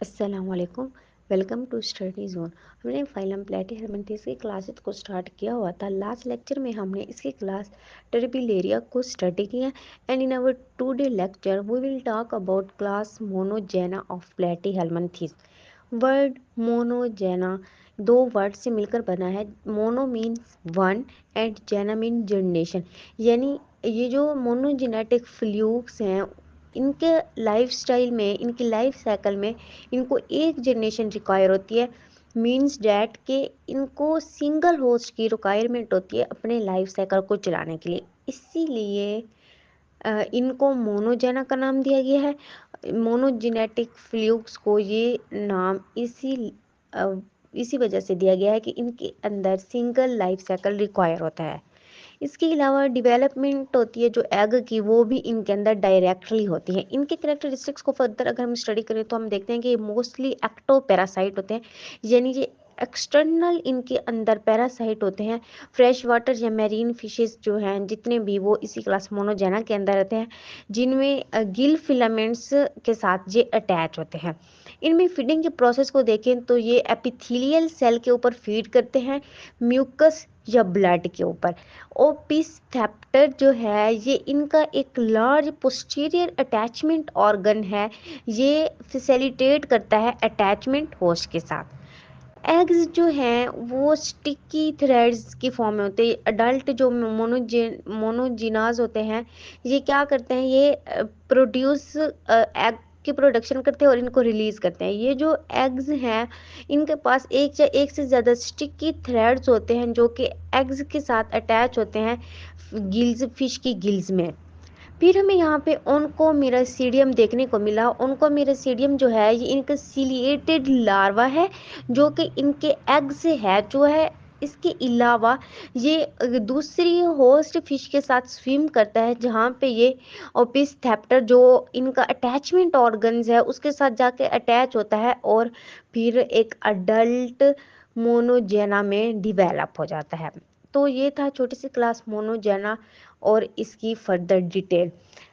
अस्सलाम वालेकुम। Welcome to study zone. हमने फाइलम प्लेटीहेल्मिन्थेस की क्लासेस को स्टार्ट किया हुआ था। लास्ट लेक्चर में हमने इसकी क्लास टर्बिलेरिया को स्टडी किया and in our today lecture we will talk about class Monogenea of Platyhelminthes. Word Monogenea दो वर्ड से मिलकर बना है। Mono means one and gena mean generation, यानी ये जो मोनोजेनेटिक फ्लूक्स हैं इनके लाइफ स्टाइल में, इनकी लाइफ साइकिल में इनको एक जनरेशन रिक्वायर होती है। मीन्स डैट के इनको सिंगल होस्ट की रिक्वायरमेंट होती है अपने लाइफ साइकिल को चलाने के लिए। इसीलिए इनको मोनोजेना का नाम दिया गया है। मोनोजेनेटिक फ्लूक्स को ये नाम अ, इसी वजह से दिया गया है कि इनके अंदर सिंगल लाइफ साइकिल रिक्वायर होता है। इसके अलावा डेवलपमेंट होती है जो एग की, वो भी इनके अंदर डायरेक्टली होती है। इनके कैरेक्टरिस्टिक्स को फर्दर अगर हम स्टडी करें तो हम देखते हैं कि ये मोस्टली एक्टो पैरासाइट होते हैं, यानी कि एक्सटर्नल इनके अंदर पैरासाइट होते हैं। फ्रेश वाटर या मैरीन फिशेस जो हैं जितने भी, वो इसी क्लास मोनोजेना के अंदर रहते हैं, जिनमें गिल फिलामेंट्स के साथ ये अटैच होते हैं। इनमें फीडिंग के प्रोसेस को देखें तो ये एपिथेलियल सेल के ऊपर फीड करते हैं, म्यूकस या ब्लड के ऊपर। ओपिस्थेप्टर जो है ये इनका एक लार्ज पोस्टीरियर अटैचमेंट ऑर्गन है। ये फैसिलिटेट करता है अटैचमेंट होस्ट के साथ। एग्स जो हैं वो स्टिकी थ्रेड्स की फॉर्म में होते हैं। अडल्ट जो मोनोजिनाज होते हैं ये क्या करते हैं, ये प्रोड्यूस एग की प्रोडक्शन करते हैं और इनको रिलीज करते हैं। ये जो एग्स हैं इनके पास एक या एक से ज़्यादा स्टिकी थ्रेड्स होते हैं जो कि एग्स के साथ अटैच होते हैं गिल्स, फिश की गिल्स में। फिर हमें यहाँ पे ओनकोमिरासीडियम देखने को मिला। ओनकोमिरासीडियम जो है ये इनका सिलिएटेड लार्वा है जो कि इनके एग से हैच हुआ है। इसके अलावा ये दूसरी होस्ट फिश के साथ स्विम करता है, जहाँ पे ये ओपिस्थेप्टर जो इनका अटैचमेंट ऑर्गन्स है उसके साथ जाके अटैच होता है और फिर एक अडल्ट मोनोजेना में डिवेलप हो जाता है। तो ये था छोटी सी क्लास मोनोजेना और इसकी फर्दर डिटेल।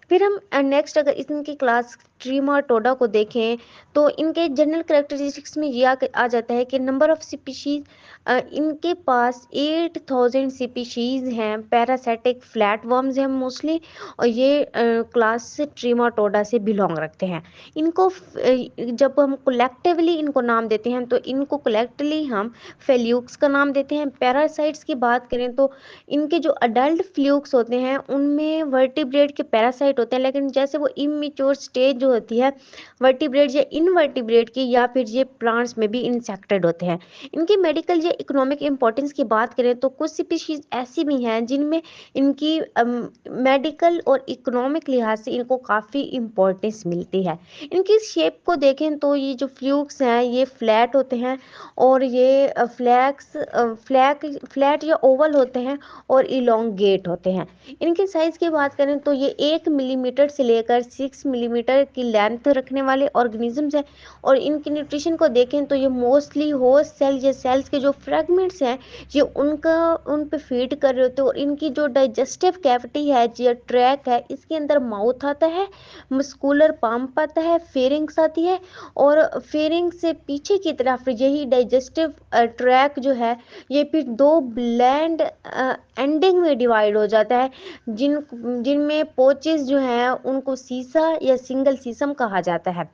फिर हम नेक्स्ट अगर इनकी क्लास ट्रीमाटोडा को देखें तो इनके जनरल करेक्टरिस्टिक्स में ये आ जाता है कि नंबर ऑफ स्पीशीज, इनके पास 8000 स्पीशीज हैं। पैरासिटिक फ्लैट वर्म्स हैं मोस्टली, और ये क्लास से ट्रीमाटोडा से बिलोंग रखते हैं। इनको जब हम कलेक्टिवली इनको नाम देते हैं तो इनको कलेक्टिवली हम फेल्यूक्स का नाम देते हैं। पैरासाइट्स की बात करें तो इनके जो अडल्ट फ्लूक्स होते हैं उनमें वर्टिब्रेट के पैरासाइट होते हैं, लेकिन जैसे वो इमेच्योर स्टेज जो होती है वर्टिब्रेट या इनवर्टिब्रेट की, या फिर ये प्लांट्स में भी इंसेक्टेड होते हैं। इनकी मेडिकल या इकोनॉमिक इंपॉर्टेंस की बात करें तो कुछ स्पीशीज ऐसी भी हैं जिनमें इनकी मेडिकल और इकोनॉमिक लिहाज से इनको काफ़ी इंपॉर्टेंस मिलती है। इनकी शेप को देखें तो ये जो फ्लूक्स हैं ये फ्लैट होते हैं और ये फ्लैट या ओवल होते हैं और इलोंगेट होते हैं। इनके साइज की बात करें तो ये 1 मिलीमीटर से लेकर 6 मिलीमीटर की लेंथ रखने वाले ऑर्गेनिजम्स हैं। और इनकी न्यूट्रिशन को देखें तो ये मोस्टली होस्ट सेल या सेल्स के जो फ्रेगमेंट्स हैं ये उन पे फीड कर रहे होते हैं। और इनकी जो डाइजेस्टिव कैविटी है या ट्रैक है इसके अंदर माउथ आता है, मस्कुलर पंप आता है, फेरिंग्स आती है, और फेरिंग से पीछे की तरफ यही डाइजेस्टिव ट्रैक जो है ये फिर दो ब्लैंड एंडिंग में डिवाइड हो जाता है, जिनमें पोचेस जो हैं उनको सीसा या सिंगल सीसम कहा जाता है।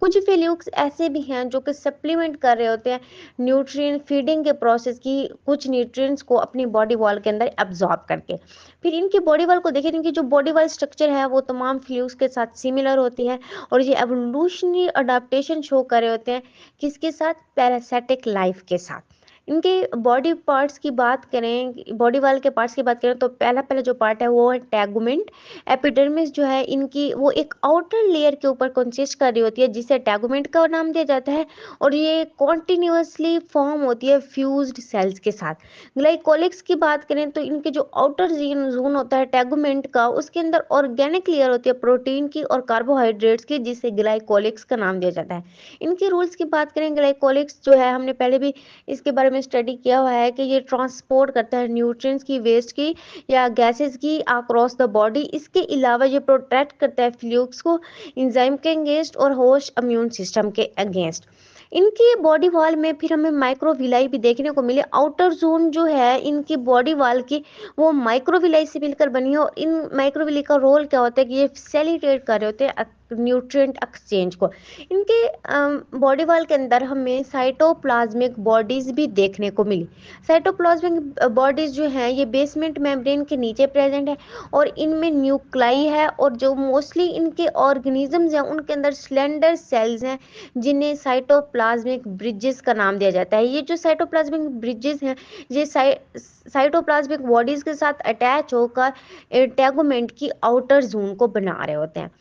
कुछ फेल्यूक्स ऐसे भी हैं जो कि सप्लीमेंट कर रहे होते हैं न्यूट्रिएंट फीडिंग के प्रोसेस की, कुछ न्यूट्रिएंट्स को अपनी बॉडी वॉल के अंदर एब्जॉर्ब करके। फिर इनकी बॉडी वॉल को देखें, इनकी जो बॉडी वॉल स्ट्रक्चर है वो तमाम फ्लूक्स के साथ सिमिलर होती है और ये एवोल्यूशनरी अडाप्टेशन शो कर रहे होते हैं किसके साथ, पैरासिटिक लाइफ के साथ। इनके बॉडी पार्ट्स की बात करें, बॉडी वाल के पार्ट्स की बात करें तो पहला पहला जो पार्ट है वो है टैगुमेंट। एपिडर्मिस जो है इनकी वो एक आउटर लेयर के ऊपर कंसिस्ट कर रही होती है जिसे टैगुमेंट का नाम दिया जाता है, और ये कॉन्टिन्यूसली फॉर्म होती है फ्यूज्ड सेल्स के साथ। ग्लाइकोलिक्स की बात करें तो इनके जो आउटर जोन होता है टैगुमेंट का उसके अंदर ऑर्गेनिक लेयर होती है प्रोटीन की और कार्बोहाइड्रेट्स की, जिसे ग्लाइकोलिक्स का नाम दिया जाता है। इनके रूल्स की बात करें, ग्लाइकोलिक्स जो है हमने पहले भी इसके बारे हमने स्टडी किया हुआ है कि ये ट्रांसपोर्ट करता है न्यूट्रिएंट्स की, वेस्ट की या गैसेस की अक्रॉस द बॉडी। इसके अलावा ये प्रोटेक्ट करता है फ्लूइड्स को एंजाइम के अगेंस्ट और होस्ट इम्यून सिस्टम के अगेंस्ट। इनकी बॉडी वॉल में फिर हमें माइक्रोविलाई भी देखने को मिले। आउटर जोन जो है इनकी बॉडी वॉल की, वो माइक्रोविलाई से मिलकर बनी है। और इन माइक्रोविलाई का रोल क्या होता है कि ये फैसिलिटेट कर रहे होते हैं न्यूट्रिएंट एक्सचेंज को। इनके बॉडी वॉल के अंदर हमें साइटोप्लाज्मिक बॉडीज भी देखने को मिली। साइटोप्लाज्मिक बॉडीज जो हैं ये बेसमेंट मेम्ब्रेन के नीचे प्रेजेंट है और इनमें न्यूक्लाई है। और जो मोस्टली इनके ऑर्गेनिजम्स हैं उनके अंदर स्लेंडर सेल्स हैं जिन्हें साइटोप्लाज्मिक ब्रिजेस का नाम दिया जाता है। ये जो साइटोप्लाज्मिक ब्रिजेस हैं ये साइटोप्लाज्मिक बॉडीज के साथ अटैच होकर टेगोमेंट की आउटर जोन को बना रहे होते हैं।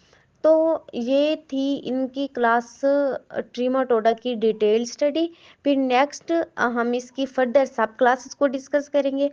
तो ये थी इनकी क्लास ट्रीमाटोडा की डिटेल स्टडी। फिर नेक्स्ट हम इसकी फर्दर सब क्लासेस को डिस्कस करेंगे।